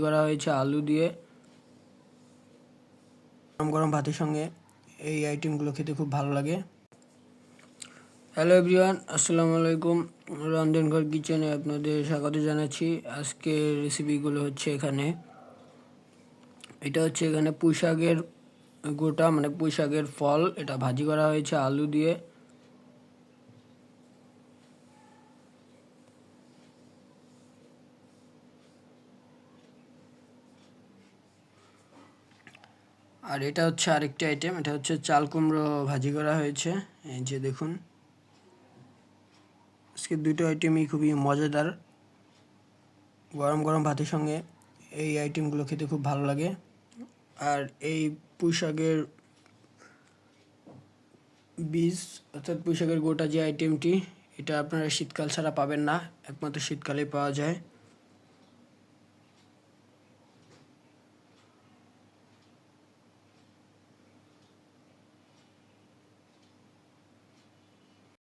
করা হয়েছে আলু দিয়ে। গরম গরম ভাতের সঙ্গে এই আইটেমগুলো খেতে খুব ভালো লাগে। হ্যালো এভরিওয়ান, আসসালামু আলাইকুম। রন্ধনঘর কিচেনে আপনাদের স্বাগত জানাচ্ছি। আজকের রেসিপিগুলো হচ্ছে এটা হচ্ছে এখানে পুঁই শাকের গোটা, মানে পুঁই শাকের ফল, এটা ভাজি করা হয়েছে আলু দিয়ে। আর এটা হচ্ছে আরেকটি আইটেম, এটা হচ্ছে চাল কুমড়ো ভাজি করা হয়েছে। এই যে দেখুন, আজকে দুটো আইটেমই খুবই মজাদার। গরম গরম ভাতের সঙ্গে এই আইটেমগুলো খেতে খুব ভালো লাগে। আর এই পুঁই শাকের বীজ অর্থাৎ পুঁই শাকের গোটা যে আইটেমটি, এটা আপনারা শীতকাল ছাড়া পাবেন না, একমাত্র শীতকালেই পাওয়া যায়।